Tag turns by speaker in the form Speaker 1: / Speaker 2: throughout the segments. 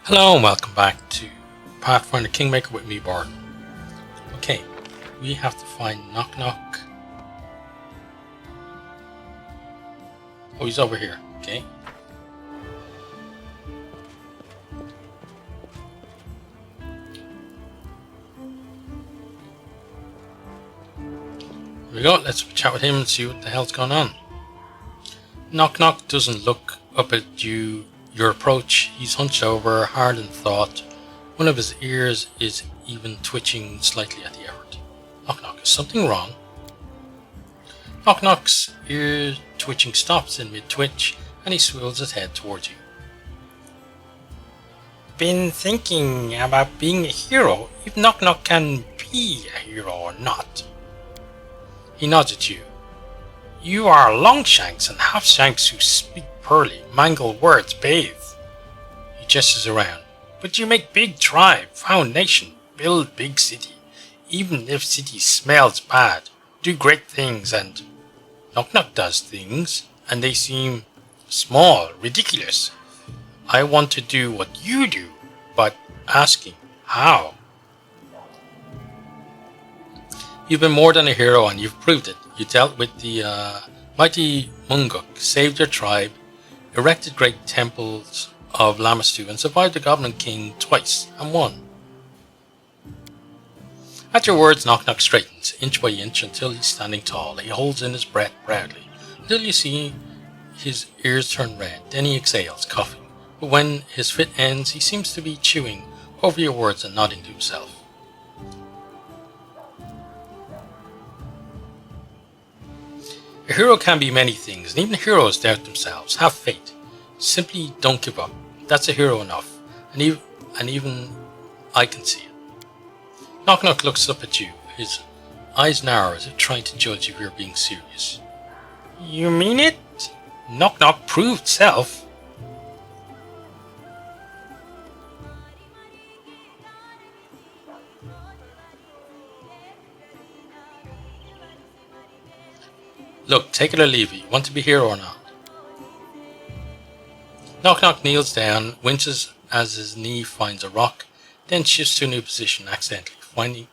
Speaker 1: Hello and welcome back to Pathfinder Kingmaker with me, Baldur. Okay, we have to find Knock Knock. Oh, he's over here. Okay. Here we go. Let's chat with him and see what the hell's going on. Knock Knock doesn't look up at you. Your approach, he's hunched over, hard in thought. One of his ears is even twitching slightly at the effort. Knock Knock, is something wrong? Knock Knock's ear twitching stops in mid-twitch and he swivels his head towards you. Been thinking about being a hero, if Knock Knock can be a hero or not. He nods at you. You are Longshanks and Halfshanks who speak pearly, mangle words, bathe. He gestures around. But you make big tribe, found nation, build big city. Even if city smells bad, do great things and Knock Knock does things and they seem small, ridiculous. I want to do what you do, but asking how? You've been more than a hero and you've proved it. You dealt with the mighty Munguk, saved your tribe, erected great temples of Lamastu and survived the Goblin King twice and won. At your words, Knock Knock straightens, inch by inch, until he's standing tall. He holds in his breath proudly, until you see his ears turn red. Then he exhales, coughing. But when his fit ends, he seems to be chewing over your words and nodding to himself. A hero can be many things, and even heroes doubt themselves. Have faith. Simply don't give up. That's a hero enough, and even I can see it. Knock Knock looks up at you, his eyes narrow as if trying to judge if you're being serious. You mean it? Knock Knock proved self. Look, take it or leave it. You want to be here or not? Knock Knock kneels down, winces as his knee finds a rock, then shifts to a new position accidentally,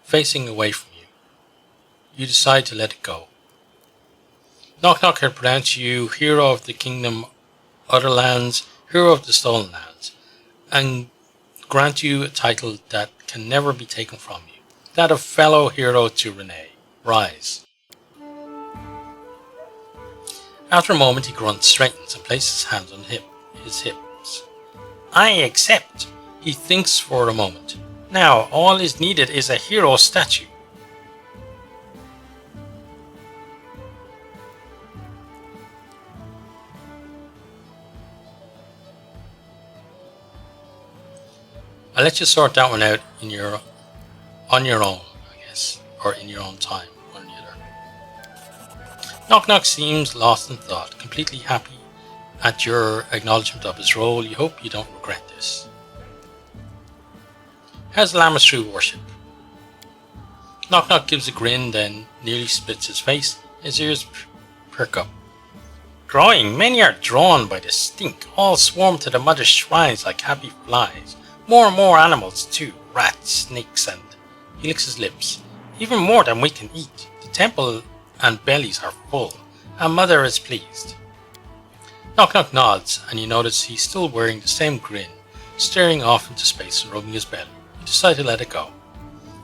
Speaker 1: facing away from you. You decide to let it go. Knock Knock had pronounced you hero of the kingdom, other lands, hero of the stolen lands, and grant you a title that can never be taken from you, that of fellow hero to Renee. Rise. After a moment he grunts, straightens, and places his hands on his hips. I accept. He thinks for a moment. Now all is needed is a hero statue. I'll let you sort that one out on your own, I guess, or in your own time. Knock Knock seems lost in thought, completely happy at your acknowledgement of his role. You hope you don't regret this. How's Lamastu worship? Knock Knock gives a grin, then nearly splits his face. His ears perk up. Growing, many are drawn by the stink, all swarm to the mother's shrines like happy flies. More and more animals too, rats, snakes, and he licks his lips. Even more than we can eat. The temple and bellies are full, and Mother is pleased. Knock Knock nods, and you notice he's still wearing the same grin, staring off into space and rubbing his belly. You decide to let it go.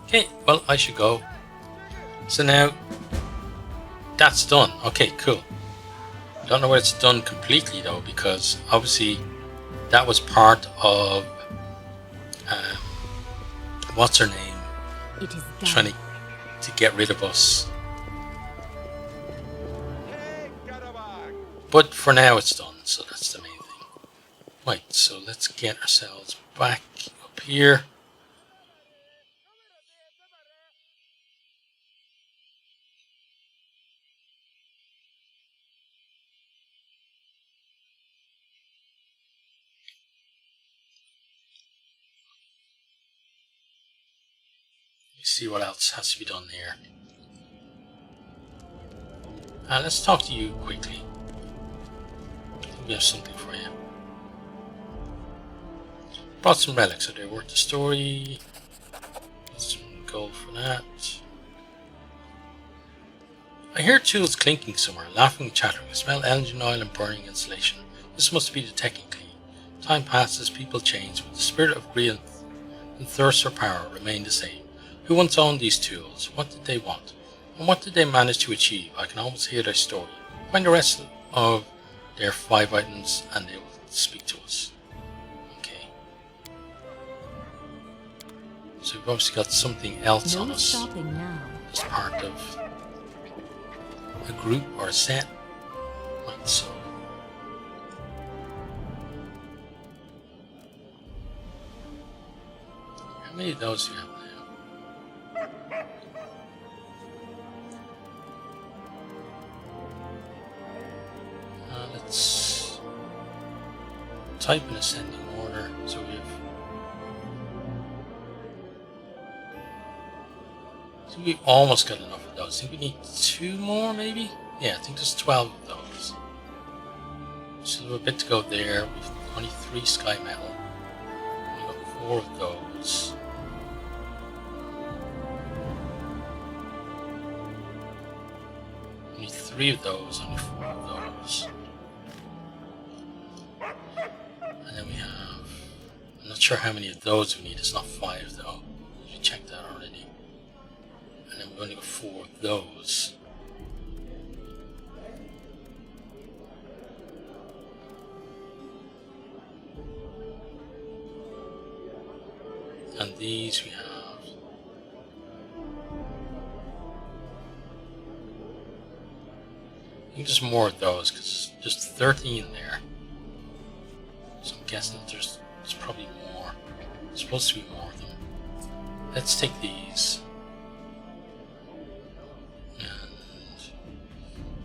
Speaker 1: Okay, well, I should go. So now, that's done. Okay, cool. Don't know whether it's done completely though, because obviously that was part of what's her name?
Speaker 2: It is
Speaker 1: trying to get rid of us. But for now it's done, so that's the main thing. Right, so let's get ourselves back up here. Let's see what else has to be done here. Let's talk to you quickly. We have something for you. Brought some relics. Are they worth the story? Some gold for that. I hear tools clinking somewhere, laughing and chattering. I smell engine oil and burning insulation. This must be the technically. Time passes, people change, but the spirit of greed and thirst for power remain the same. Who once owned these tools? What did they want? And what did they manage to achieve? I can almost hear their story. Find the rest of their 5 items and they will speak to us. Okay. So we've obviously got something else on us as part of a group or a set. Right, so how many of those do you have now? Let's type in ascending order. So we have. I think we almost got enough of those. I think we need 2 more, maybe? Yeah, I think there's 12 of those. So we have a bit to go there. We've only 3 sky metal. We've got 4 of those. We need 3 of those, only 4 of those. And then we have. I'm not sure how many of those we need. It's not 5 though. We checked that already. And then we've only got 4 of those. And these we have. I think there's more of those because there's 13 there. So I'm guessing there's probably more. There's supposed to be more of them. Let's take these. And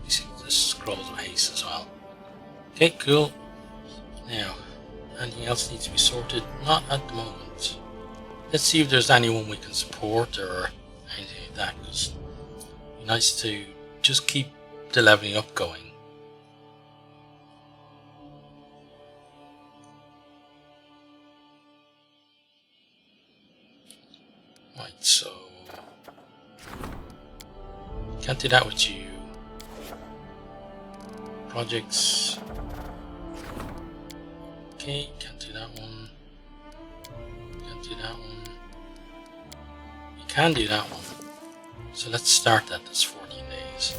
Speaker 1: you see this scrolls of haste as well. Okay, cool. Now, anything else needs to be sorted? Not at the moment. Let's see if there's anyone we can support or anything like that. Because it'd be nice to just keep the leveling up going. Right, so can't do that with you. Projects. Okay, can't do that one. Can't do that one. You can do that one. So let's start that. That's 14 days.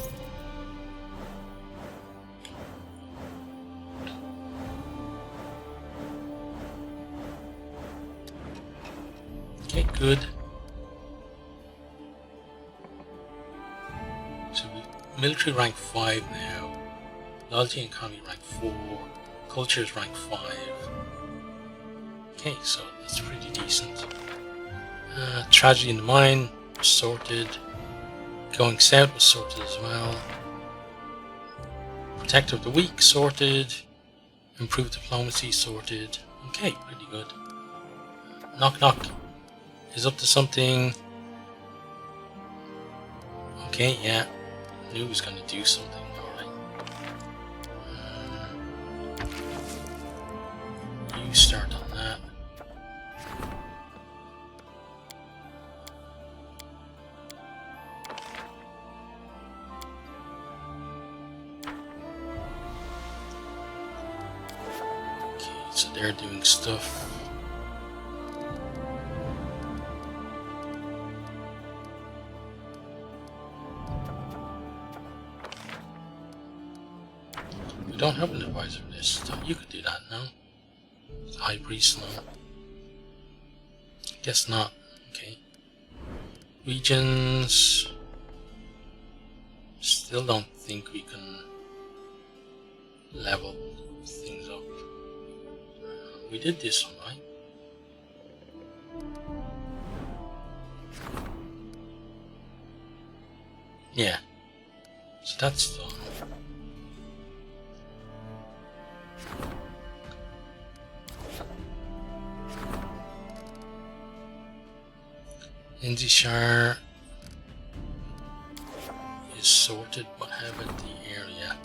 Speaker 1: Okay, good. So military rank 5 now. Loyalty and economy rank 4. Culture is rank 5. Okay, so that's pretty decent. Tragedy in the mine was sorted. Going south was sorted as well. Protector of the weak sorted. Improved diplomacy sorted. Okay, pretty good. Knock knock is up to something. Okay, yeah. Knew he was going to do something. Alright. You start on that. Okay, so they're doing stuff. We don't have an advisor list. You could do that now. High priest now. Guess not. Okay. Regions. Still don't think we can level things up. We did this one, right? Yeah. So that's done. Lindsayshire is sorted, but how about the area?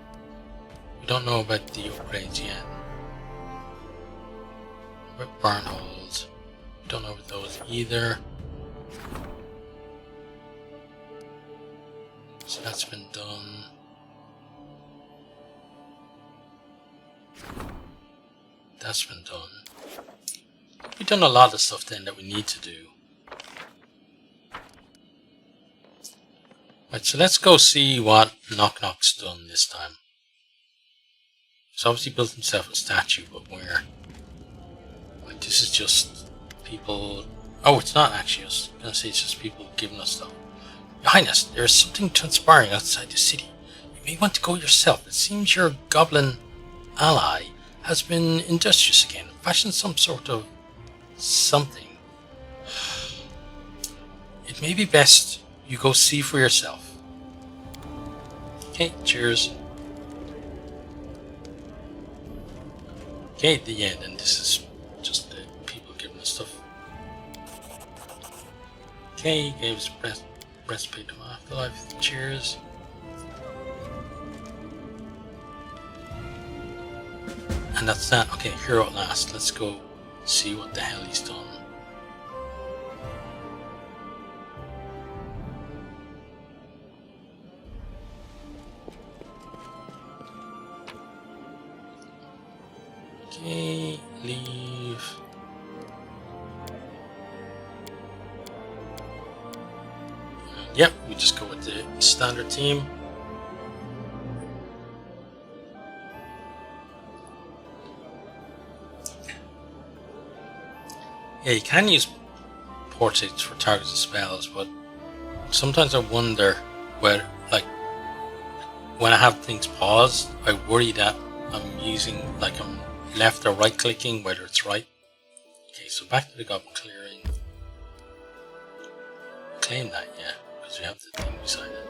Speaker 1: We don't know about the upgrades yet. What about barn holes? either. So that's been done. That's been done. We've done a lot of stuff then that we need to do. Right, so let's go see what Knock Knock's done this time. He's obviously built himself a statue, but where? Like, this is just people... Oh, it's not actually us. I'm gonna say it's just people giving us stuff. Your Highness, there is something transpiring outside the city. You may want to go yourself. It seems your goblin ally has been industrious again. Fashioned some sort of something. It may be best you go see for yourself. Okay, cheers. Okay, the end, and this is just the people giving us stuff. Okay, gave us breastplate of afterlife. Cheers. And that's that. Okay, hero at last. Let's go see what the hell he's done. Okay, leave. Yep, we just go with the standard team. Yeah, you can use portraits for targets and spells, but sometimes I wonder whether, like, when I have things paused, I worry that I'm using, like, I'm left or right clicking, whether it's right. Okay, so back to the goblin clearing. Claim that, yeah, because we have the thing beside it.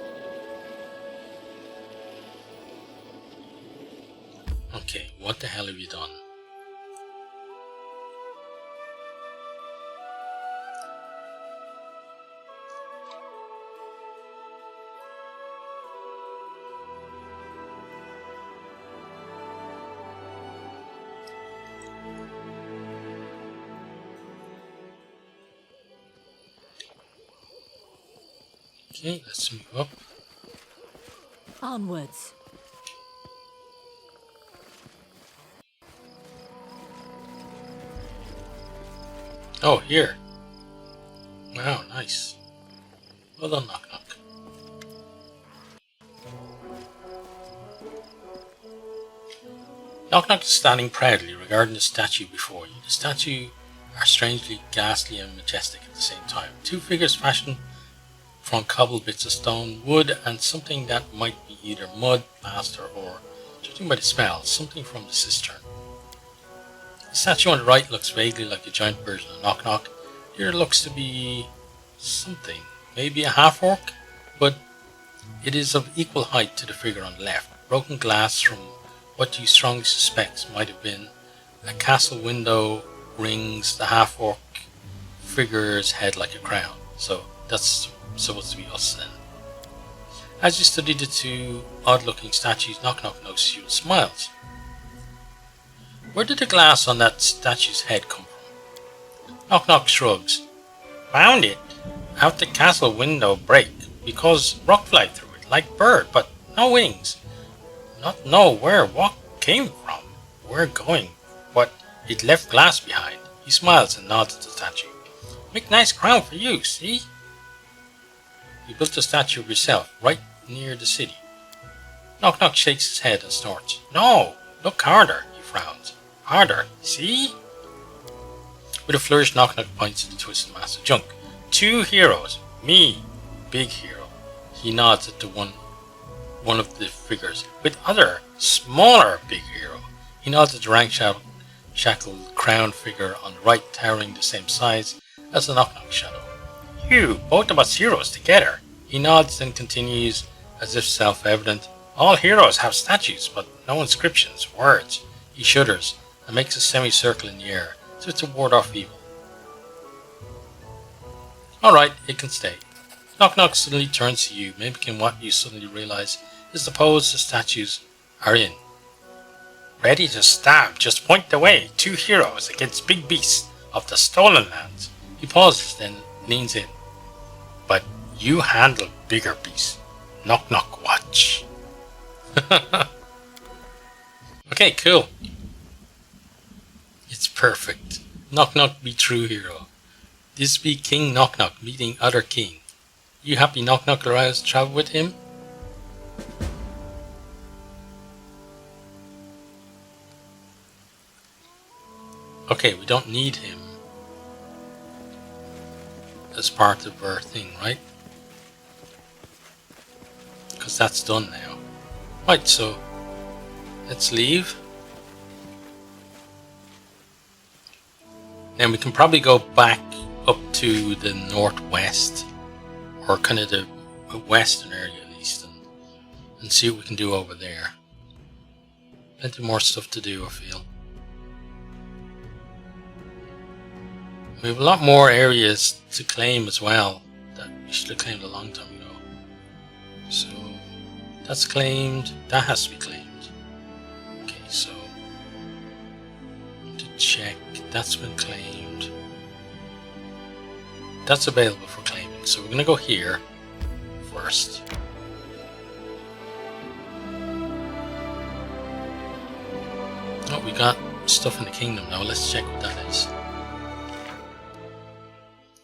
Speaker 1: Okay, what the hell have you done? Okay, let's move up.
Speaker 2: Onwards.
Speaker 1: Oh, here. Wow, nice. Well done, Knock Knock. Knock Knock is standing proudly regarding the statue before you. The statue are strangely ghastly and majestic at the same time. Two figures fashioned from cobbled bits of stone, wood, and something that might be either mud, plaster, or, judging by the smell, something from the cistern. The statue on the right looks vaguely like a giant version of Knock Knock. Here looks to be something, maybe a half-orc, but it is of equal height to the figure on the left. Broken glass from what you strongly suspect might have been a castle window rings the half-orc figure's head like a crown. So that's supposed to be us then. As you study the two odd-looking statues, Knock Knock notices you and smiles. Where did the glass on that statue's head come from? Knock Knock shrugs. Found it out the castle window break because rock fly through it like bird, but no wings. Not know where what came from, where going, but it left glass behind. He smiles and nods at the statue. Make nice crown for you, see? You built a statue of yourself right near the city. Knock Knock shakes his head and snorts. No, look harder, he frowns. Harder, see? With a flourish, Knock Knock points to the twisted mass of junk. Two heroes. Me, big hero. He nods at the one of the figures. With other, smaller big hero. He nods at the shackled crown figure on the right, towering the same size as the Knock Knock shadow. You, both of us heroes together. He nods and continues, as if self-evident. All heroes have statues, but no inscriptions, words. He shudders and makes a semicircle in the air, so to ward off evil. Alright, it can stay. Knock Knock suddenly turns to you, mimicking what you suddenly realize is the pose the statues are in. Ready to stab, just point the way. Two heroes against big beasts of the stolen lands. He pauses, then leans in. But you handle bigger beasts. Knock knock watch. Okay, cool. It's perfect. Knock knock be true hero. This be King Knock Knock meeting other king. You happy Knock Knock arouse travel with him? Okay, we don't need him as part of our thing, right? Because that's done now. Right, so let's leave. Then we can probably go back up to the northwest, or kind of the western area at least, and see what we can do over there. Plenty more stuff to do, I feel. We have a lot more areas to claim as well that we should have claimed a long time ago. So that's claimed. That has to be claimed. Okay, so to check, that's been claimed. That's available for claiming. So we're going to go here first. Oh, we got stuff in the kingdom now. Let's check what that is.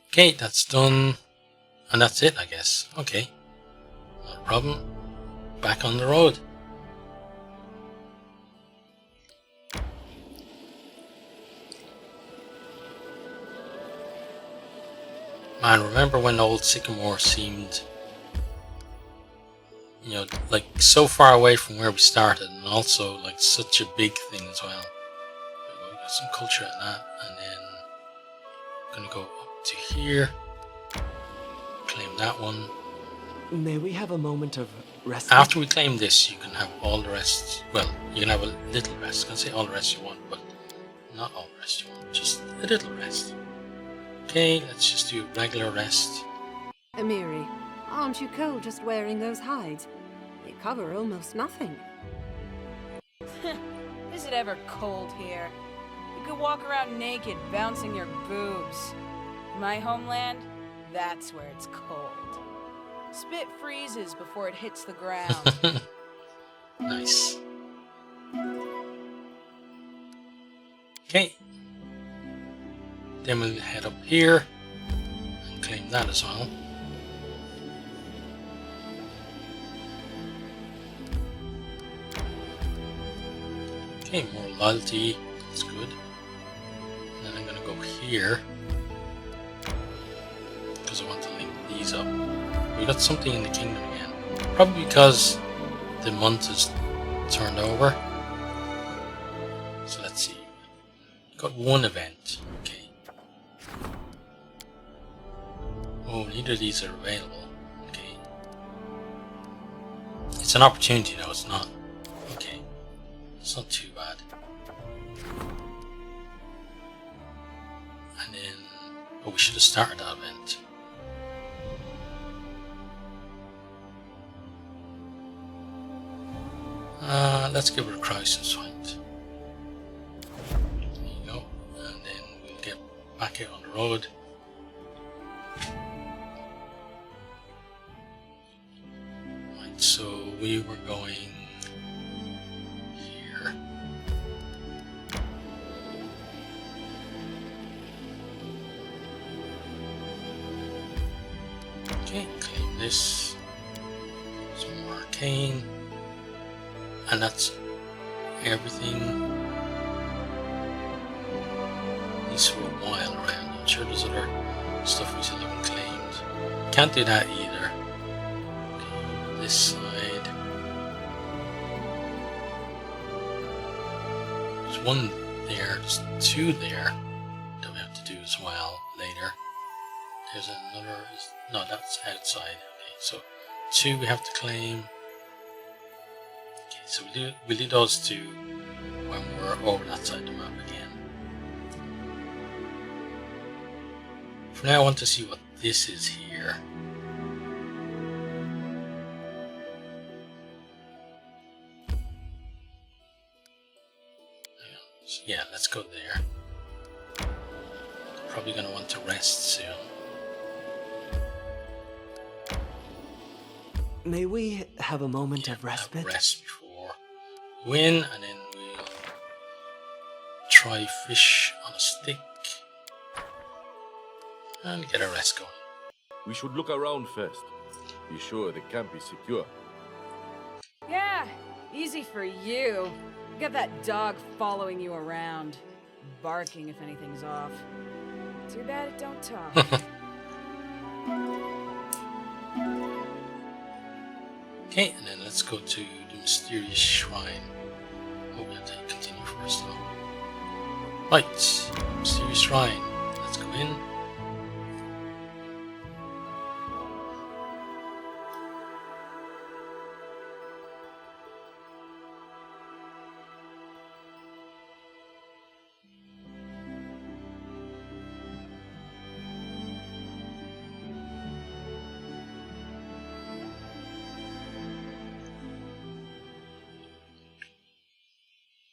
Speaker 1: Okay, that's done. And that's it, I guess. Okay. No problem. Back on the road. Man, remember when old Sycamore seemed, you know, like so far away from where we started, and also like such a big thing as well. We got some culture at that, and then I'm gonna go up to here, claim that one.
Speaker 2: May we have a moment of rest?
Speaker 1: After we claim this, you can have all the rest. Well, you can have a little rest. I can say all the rest you want, but not all the rest you want. Just a little rest. Okay, let's just do a regular rest.
Speaker 3: Amiri, aren't you cold just wearing those hides? They cover almost nothing.
Speaker 4: Is it ever cold here? You could walk around naked, bouncing your boobs. My homeland, that's where it's cold. Spit freezes before it hits the ground.
Speaker 1: Nice. Okay. Then we'll head up here and claim that as well. Okay, more loyalty. That's good. And then I'm going to go here because I want to link these up. We got something in the kingdom again. Probably because the month is turned over. So let's see. Got one event. Okay. Oh, neither of these are available. Okay. It's an opportunity though, it's not. Okay. It's not too bad. And then, oh, we should have started that event. Let's give her a crisis fight. There you go. And then we'll get back out on the road. Right, so we were going here. Okay, claim this. Some more arcane. And that's everything. At least for a while around. I'm sure there's other stuff we still haven't claimed. Can't do that either. Okay, this side. There's one there, there's two there that we have to do as well later. There's another, no, that's outside. Okay, so two we have to claim. So we'll do those two when we're over that side of the map again. For now I want to see what this is here. Yeah, let's go there. probably going to want to rest soon.
Speaker 2: May we have a moment of
Speaker 1: Have
Speaker 2: respite?
Speaker 1: rest before we win, and then we'll try fish on a stick and get a rest going.
Speaker 5: We should look around first. Be sure the camp is secure.
Speaker 4: Yeah, easy for you. You got that dog following you around, barking if anything's off. Too bad it don't talk.
Speaker 1: Okay, and then let's go to the mysterious shrine. Oh, we have to continue first though. Right, mysterious shrine. Let's go in.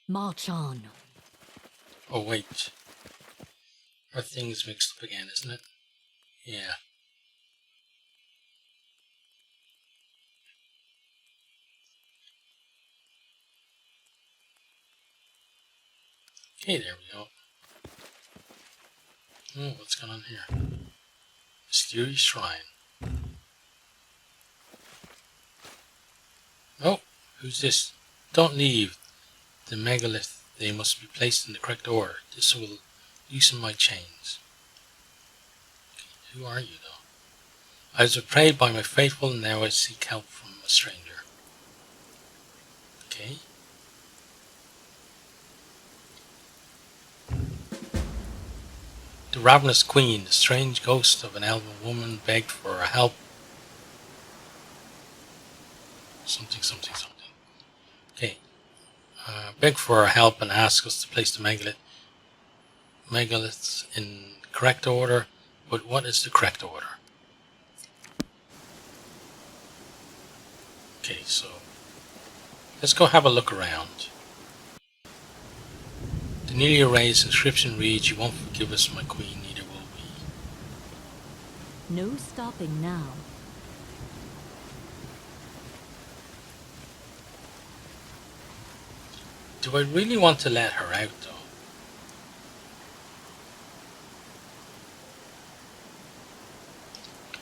Speaker 6: March on.
Speaker 1: Oh wait, our thing is mixed up again, isn't it? Yeah. Okay, there we go. Oh, what's going on here? Mysterious shrine. Oh, who's this? Don't leave. The megalith. They must be placed in the correct order. This will loosen my chains. Okay, who are you, though? I was betrayed by my faithful, and now I seek help from a stranger. Okay. The ravenous queen, the strange ghost of an elven woman, begged for our help. Something. Okay. Beg for our help and ask us to place the megaliths in correct order. But what is the correct order? Okay, so let's go have a look around. The newly erased inscription reads, "You won't forgive us, my queen, neither will we."
Speaker 6: No stopping now.
Speaker 1: Do I really want to let her out, though?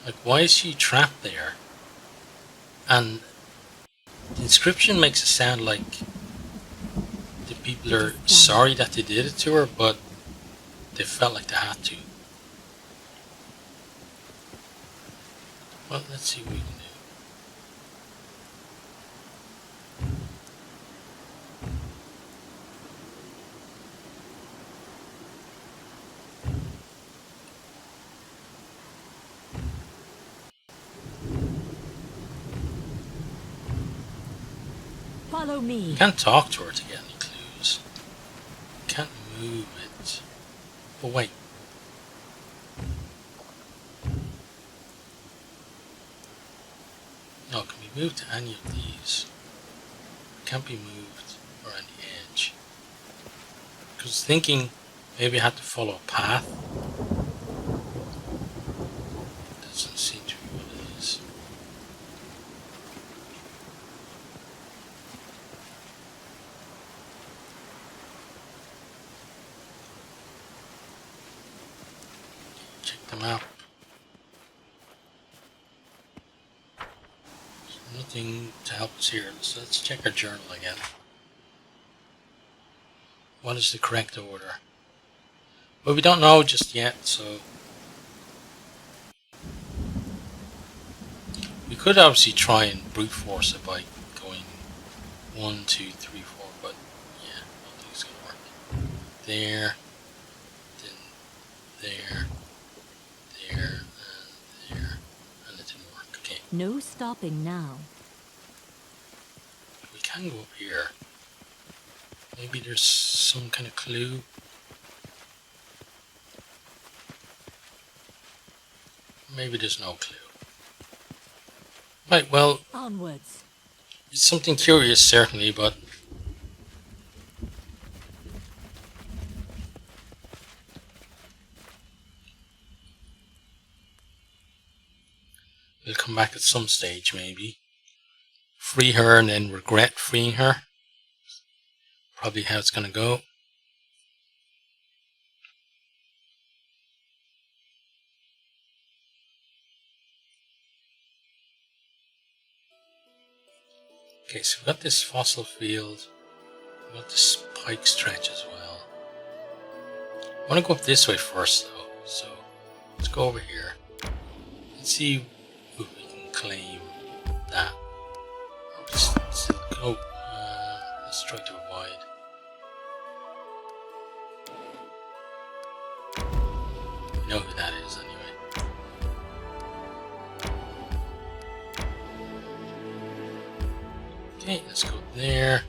Speaker 1: Like, why is she trapped there? And the inscription makes it sound like the people are sorry that they did it to her, but they felt like they had to. Well, let's see what we can do.
Speaker 6: Follow me.
Speaker 1: Can't talk to her to get any clues. Can't move it. Oh wait. No, can we move to any of these? Can't be moved or on the edge. Because thinking maybe I had to follow a path. Doesn't seem to be what it is. Check the map. There's nothing to help us here. So let's check our journal again. What is the correct order? Well, we don't know just yet, so we could obviously try and brute force it by going 1, 2, 3, 4, but yeah, I don't think it's gonna work. There, then there, and it didn't work. Okay,
Speaker 6: No stopping now.
Speaker 1: we can go up here. Maybe there's some kind of clue. Maybe there's no clue. Right, well,
Speaker 6: Onwards.
Speaker 1: it's something curious, certainly, but We'll come back at some stage, maybe. Free her and then regret freeing her. Probably how it's going to go. Okay, so we've got this fossil field. We've got this pike stretch as well. I want to go up this way first though. So let's go over here. Let's see if we can claim that. Let's try to avoid. We know who that is anyway. Okay, let's go there.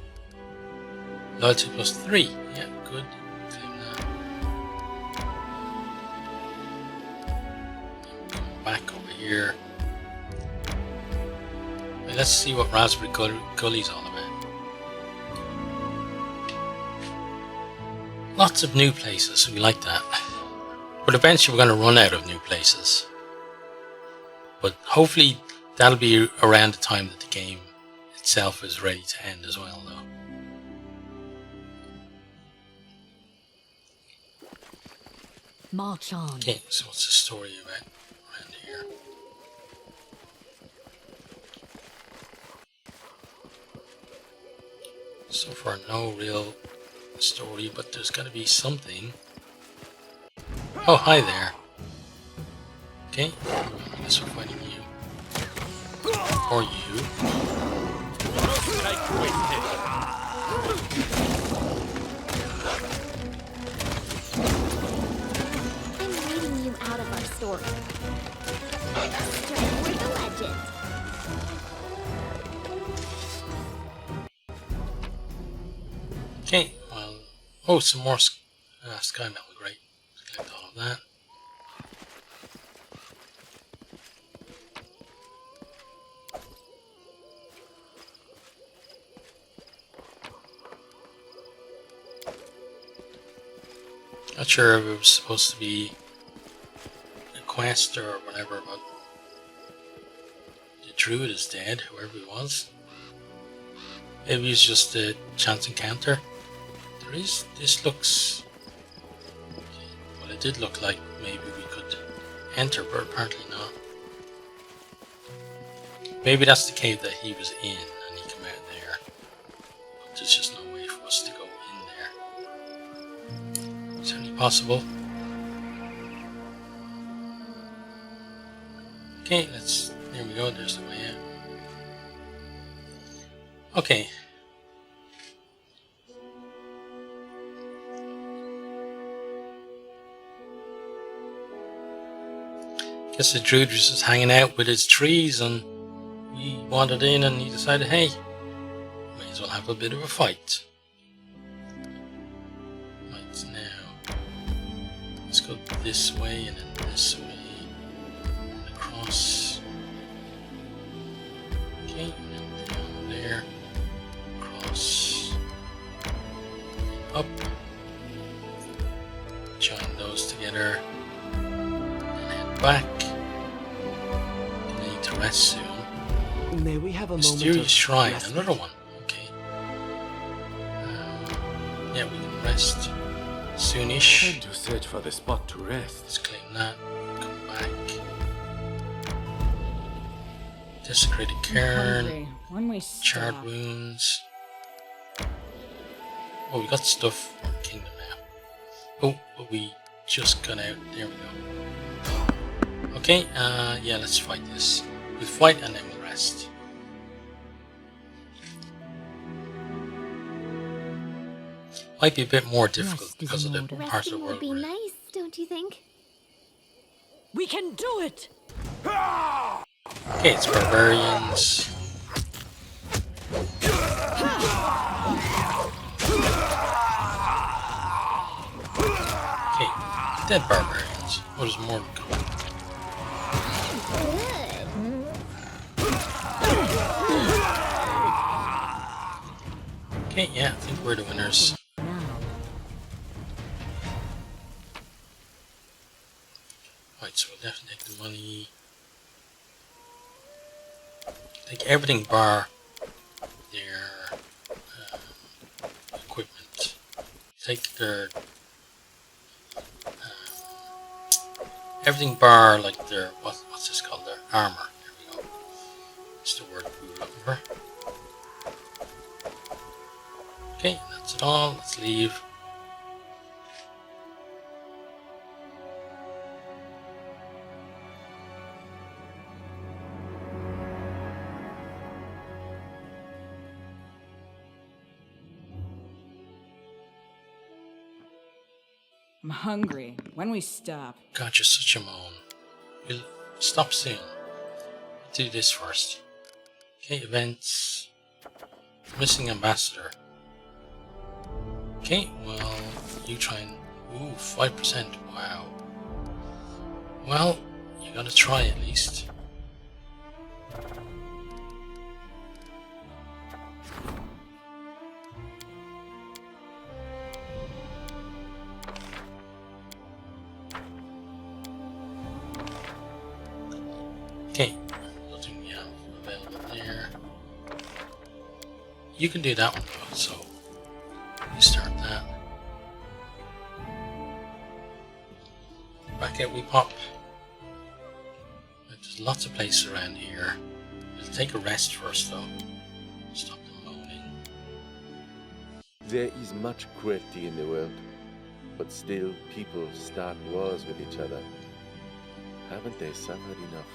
Speaker 1: Loyalty +3. Yeah, good. Claim that. Come back over here. Well, let's see what Raspberry Gully's all about. Lots of new places, we like that. But eventually we're going to run out of new places. But hopefully that'll be around the time that the game itself is ready to end as well though.
Speaker 6: March on.
Speaker 1: Okay, so what's the story about around here? So far no real story, but there's got to be something. Oh, hi there. Okay, I guess we're fighting you. Or you.
Speaker 7: I'm reading you out of our story. Strike with the legend.
Speaker 1: Okay, well, oh, some more sky metal, great. Collect all of that. Not sure if it was supposed to be a quest or whatever, but the druid is dead, whoever he was. Maybe it's just a chance encounter. This looks, well, it did look like maybe we could enter, but apparently not. Maybe that's the cave that he was in and he came out there, but there's just no way for us to go in there. Certainly possible. Okay, there we go, there's the way out. Okay. Guess the druid was just hanging out with his trees and we wandered in and he decided, hey, may as well have a bit of a fight. Right, now let's go this way and then this way and across. Okay, and then down there, across, up, join those together, and head back. Rest soon.
Speaker 2: May we have a
Speaker 1: Mysterious
Speaker 2: moment of
Speaker 1: shrine,
Speaker 2: rest?
Speaker 1: another one. Okay. Yeah, we can rest soonish.
Speaker 5: Time to search for the spot to rest.
Speaker 1: Let's claim that. Come back. Desecrated cairn.
Speaker 4: Hungry. When we
Speaker 1: Charred
Speaker 4: stop.
Speaker 1: wounds. Oh, we got stuff for Kingdom now. Oh, but we just got out. There we go. Okay, yeah, let's fight this. We'll fight and then we'll rest. Might be a bit more difficult
Speaker 6: Rest is
Speaker 1: because of
Speaker 6: in
Speaker 1: the
Speaker 6: order.
Speaker 1: parts of the
Speaker 7: Resting would
Speaker 1: world
Speaker 7: be
Speaker 1: we're in.
Speaker 7: nice, don't you think?
Speaker 6: We can do it!
Speaker 1: Okay, it's barbarians. Okay, dead barbarians. Oh, there's more to come. Okay, yeah, I think we're the winners.
Speaker 6: Now.
Speaker 1: Right, so we'll definitely take the money. like everything bar their equipment. Take their everything bar like their what's this called? Their armor. There we go. That's the word we were looking for. Okay, that's it all. Let's leave.
Speaker 4: I'm hungry. When we stop?
Speaker 1: God, you're such a moan. We'll stop soon. Do this first. Okay, events. Missing ambassador. Okay, well, you try and... Ooh, 5%. Wow. Well, you gotta try at least. Okay, nothing we have available there. You can do that one though, so you start that. Back out we pop. There's lots of places around here. We'll take a rest first though. Stop the moaning.
Speaker 5: There is much cruelty in the world, but still people start wars with each other. Haven't they suffered enough?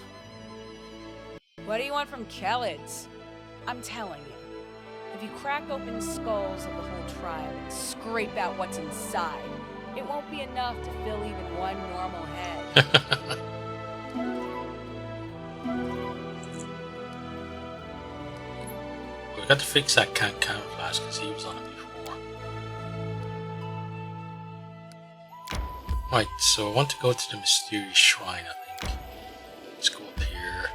Speaker 4: What do you want from Kellids? I'm telling you, if you crack open skulls of the whole tribe and scrape out what's inside, it won't be enough to fill even one normal head.
Speaker 1: We've got to fix that camouflage because he was on it before. Right, so I want to go to the mysterious shrine, I think. Let's go up here.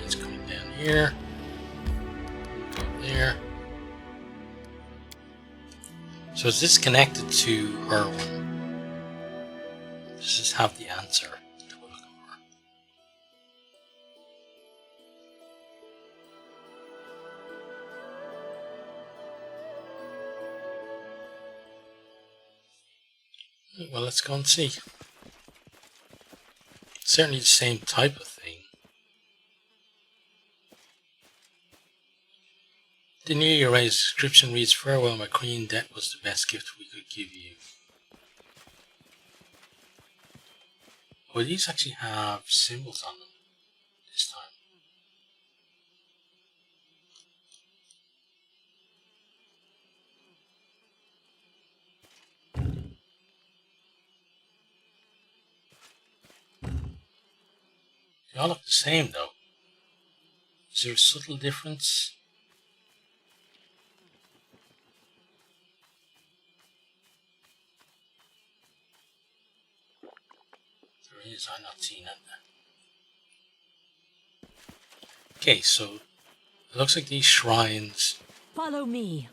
Speaker 1: It's coming down here. Go there. So is this connected to her one? Does this have the answer that we're looking for? Well, let's go and see. Certainly the same type of thing. The New Year Raise description reads, "Farewell, my queen, that was the best gift we could give you." Well, these actually have symbols on them this time. They all look the same though. Is there a subtle difference? There is, I'm not seeing it. Okay, so it looks like these shrines
Speaker 6: Follow me.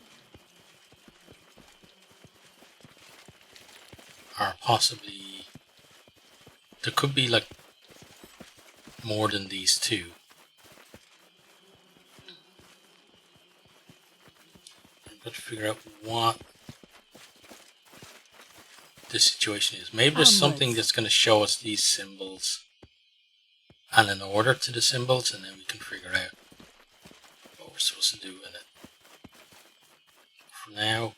Speaker 1: are possibly... There could be like more than these two. I've got to figure out what the situation is. Maybe there's something that's going to show us these symbols and an order to the symbols, and then we can figure out what we're supposed to do with it. For now,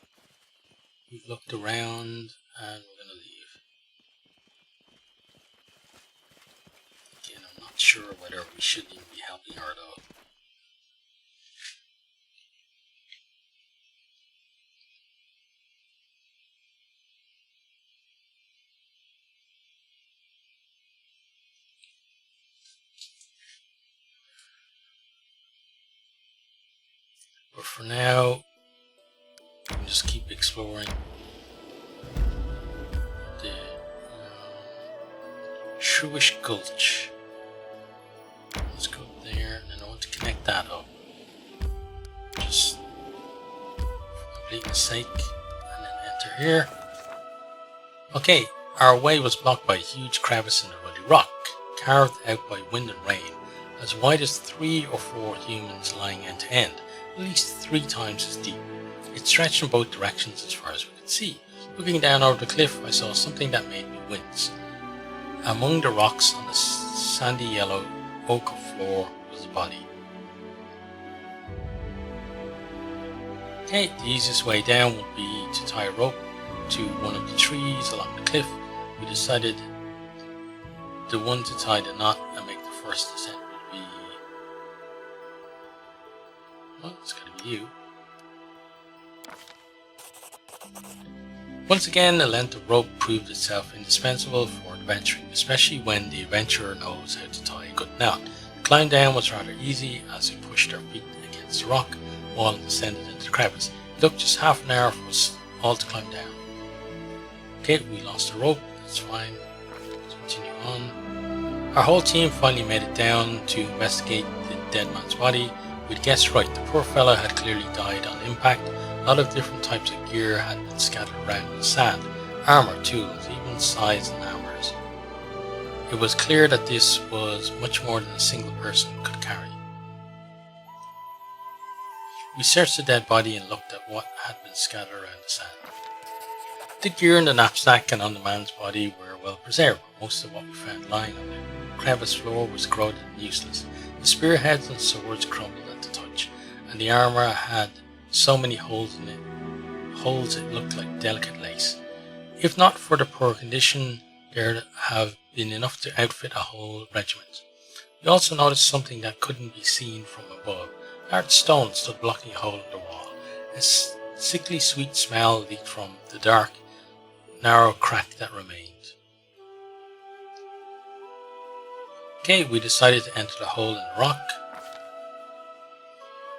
Speaker 1: we've looked around and we're going to leave. Again, I'm not sure whether we should even be helping her though. But for now, we'll just keep exploring the Shrewish Gulch. Let's go there, and I want to connect that up. Just for completeness sake, and then enter here. Okay, Our way was blocked by a huge crevice in the ruddy rock, carved out by wind and rain, as wide as 3 or 4 humans lying end to end, at least 3 times as deep. It stretched in both directions as far as we could see. Looking down over the cliff, I saw something that made me wince. Among the rocks on the sandy yellow oak floor was a body. Okay, the easiest way down would be to tie a rope to one of the trees along the cliff. We decided the one to tie the knot and make the first descent would be... well, it's gotta be you. Once again, the length of rope proved itself indispensable for adventuring, especially when the adventurer knows how to tie a good knot. The climb down was rather easy as we pushed our feet against the rock wall and descended into the crevice. It took just half an hour for us all to climb down. Okay, we lost the rope, that's fine. Let's continue on. Our whole team finally made it down to investigate the dead man's body. We'd guessed right, the poor fella had clearly died on impact. A lot of different types of gear had been scattered around in the sand. Armor, tools, even scythes and hammers. It was clear that this was much more than a single person could carry. We searched the dead body and looked at what had been scattered around the sand. The gear in the knapsack and on the man's body were well preserved, but most of what we found lying on the crevice floor was corroded and useless. The spearheads and swords crumbled at the touch, and the armor had so many holes in it, holes it looked like delicate lace. If not for the poor condition, there'd have been enough to outfit a whole regiment. We also noticed something that couldn't be seen from above. A large stone stood blocking a hole in the wall. A sickly sweet smell leaked from the dark, narrow crack that remained. Okay, we decided to enter the hole in the rock.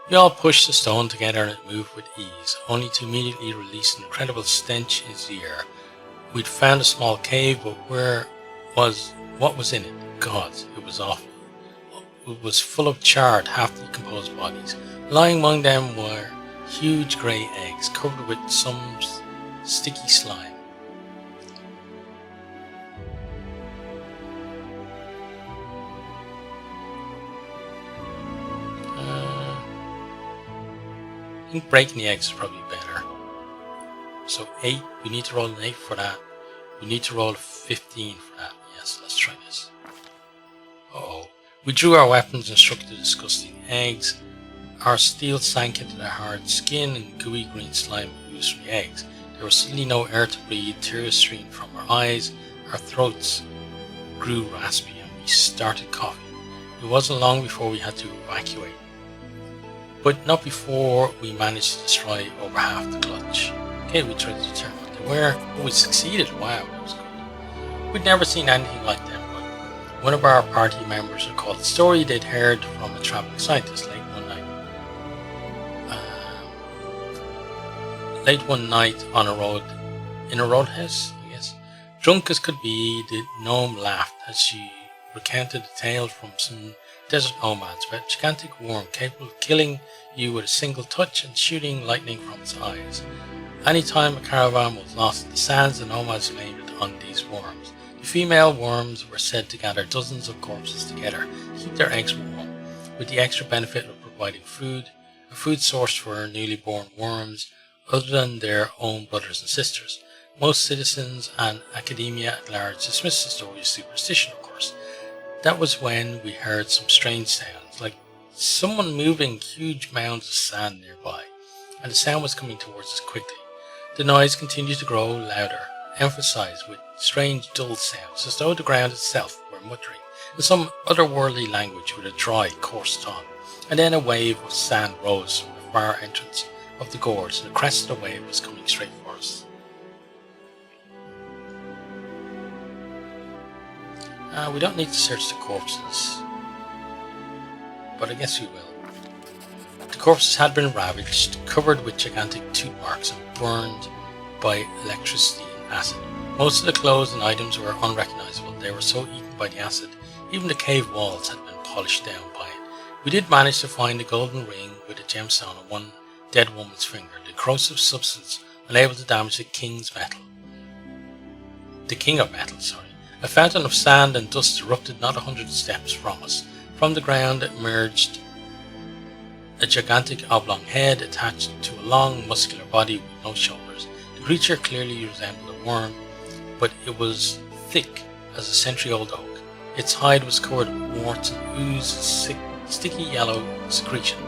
Speaker 1: We all pushed the stone together and it moved with ease, only to immediately release an incredible stench into the air. We'd found a small cave, but what was in it? God, it was awful. It was full of charred, half-decomposed bodies. Lying among them were huge grey eggs covered with some sticky slime. I think breaking the eggs is probably better. So 8, we need to roll an 8 for that. We need to roll a 15 for that. Yes, let's try this. Uh-oh. We drew our weapons and struck the disgusting eggs. Our steel sank into the hard skin and gooey green slime oozed from the eggs. There was suddenly no air to breathe, tears streamed from our eyes, our throats grew raspy and we started coughing. It wasn't long before we had to evacuate. But not before we managed to destroy over half the clutch. Okay, we tried to determine what they were, but we succeeded. Wow, that was good. We'd never seen anything like them, but one of our party members recalled the story they'd heard from a traveling scientist late one night on a road, in a roadhouse, I guess. Drunk as could be, the gnome laughed as she recounted a tale from some desert nomads about a gigantic worm capable of killing you with a single touch and shooting lightning from its eyes. Anytime a caravan was lost in the sands, the nomads landed on these worms. The female worms were said to gather dozens of corpses together to keep their eggs warm, with the extra benefit of providing food, a food source for newly born worms other than their own brothers and sisters. Most citizens and academia at large dismissed the story as superstition, of course. That was when we heard some strange sounds, like someone moving huge mounds of sand nearby, and the sound was coming towards us quickly. The noise continued to grow louder, emphasized with strange dull sounds, as though the ground itself were muttering in some otherworldly language with a dry, coarse tongue. And then a wave of sand rose from the far entrance of the gorge, and the crest of the wave was coming straight for us. We don't need to search the corpses, but I guess we will. The corpses had been ravaged, covered with gigantic tooth marks and burned by electricity and acid. Most of the clothes and items were unrecognizable. They were so eaten by the acid, even the cave walls had been polished down by it. We did manage to find a golden ring with a gemstone on one dead woman's finger, the corrosive substance unable to damage the king's metal. the king of metal, sorry. A fountain of sand and dust erupted not 100 steps from us. From the ground emerged a gigantic oblong head attached to a long, muscular body with no shoulders. The creature clearly resembled a worm, but it was thick as a century-old oak. Its hide was covered with warts and oozed sticky yellow secretion,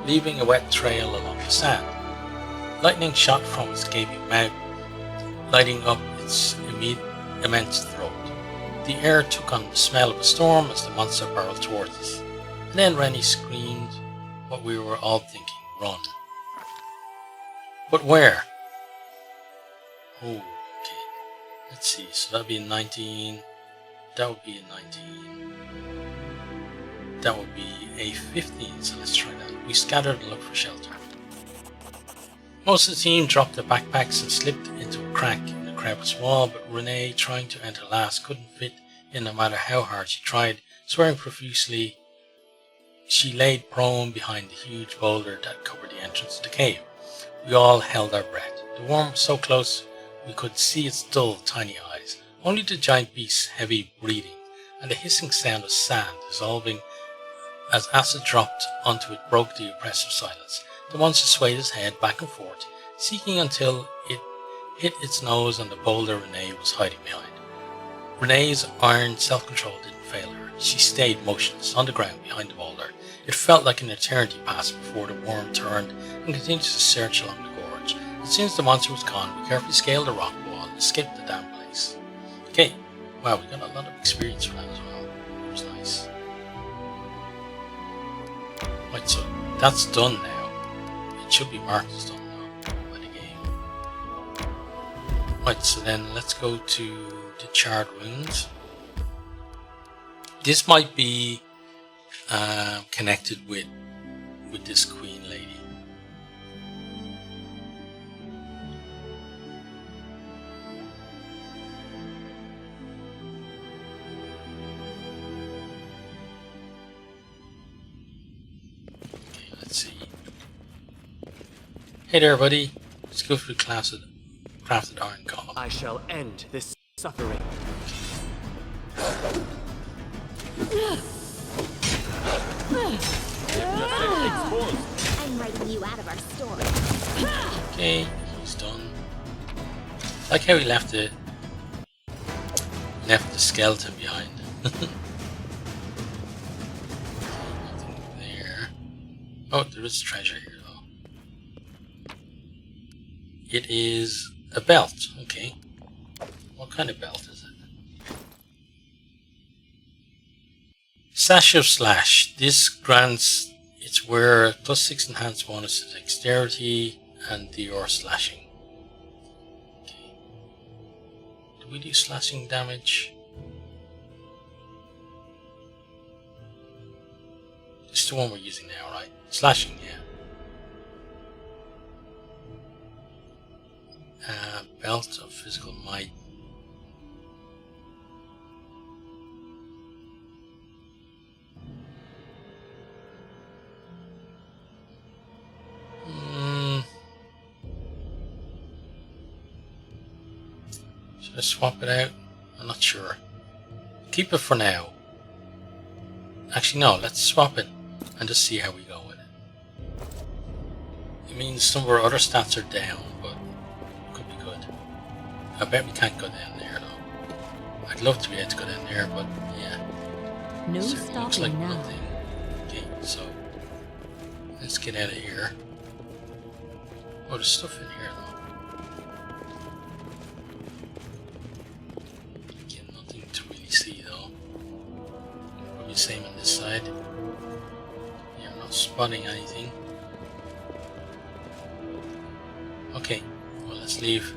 Speaker 1: leaving a wet trail along the sand. Lightning shot from its gaping mouth, lighting up its immense throat. The air took on the smell of a storm as the monster barreled towards us. And then Rennie screamed what we were all thinking, run. But where? Oh, okay. Let's see, so that'd be a 19, that would be a 19, that would be a 15, so let's try that. We scattered and looked for shelter. Most of the team dropped their backpacks and slipped into a crack in the crevice wall, but Renee, trying to enter last, couldn't fit in no matter how hard she tried. Swearing profusely, she laid prone behind the huge boulder that covered the entrance to the cave. We all held our breath. The worm was so close we could see its dull, tiny eyes. Only the giant beast's heavy breathing and the hissing sound of sand dissolving as acid dropped onto it broke the oppressive silence. The monster swayed his head back and forth, seeking until it hit its nose on the boulder Renee was hiding behind. Renee's iron self-control didn't fail her. She stayed motionless on the ground behind the boulder. It felt like an eternity passed before the worm turned and continued to search along the gorge. As soon as the monster was gone, we carefully scaled the rock wall and escaped the damn place. Okay, wow, we got a lot of experience for that as well. It was nice. Right, so that's done now. It should be marked as done now by the game. Right, so then let's go to the charred wounds. This might be connected with this queen lady. Okay, let's see. Hey there, buddy. Let's go through crafted iron column.
Speaker 2: I shall end this suffering.
Speaker 7: I'm writing you out of our story.
Speaker 1: Okay, he's done. Like how he left the skeleton behind. Nothing there. Oh, there is treasure here though. It is a belt. Okay. What kind of belt is it? Sash of Slash. This grants its wearer +6 enhanced bonus to dexterity and your slashing. Okay. Do we do slashing damage? This is the one we're using now, right? Slashing, yeah. Belt of physical might. Should I swap it out? I'm not sure. Keep it for now. Actually, no, let's swap it and just see how we go with it. It means some of our other stats are down, but it could be good. I bet we can't go down there though. I'd love to be able to go down there, but yeah.
Speaker 6: No
Speaker 1: Certainly looks like
Speaker 6: stopping now.
Speaker 1: nothing. Okay, so let's get out of here. Oh, there's stuff in here though. Again, nothing to really see though. Probably the same on this side. Yeah, I'm not spotting anything. Okay, well let's leave.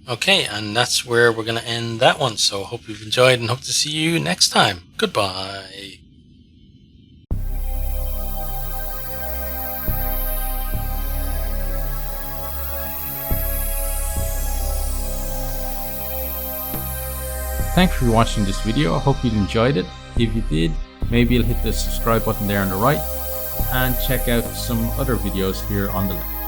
Speaker 1: Okay, and that's where we're going to end that one. So hope you've enjoyed and hope to see you next time. Goodbye.
Speaker 8: Thanks for watching this video. I hope you enjoyed it. If you did, maybe you'll hit the subscribe button there on the right. and check out some other videos here on the left.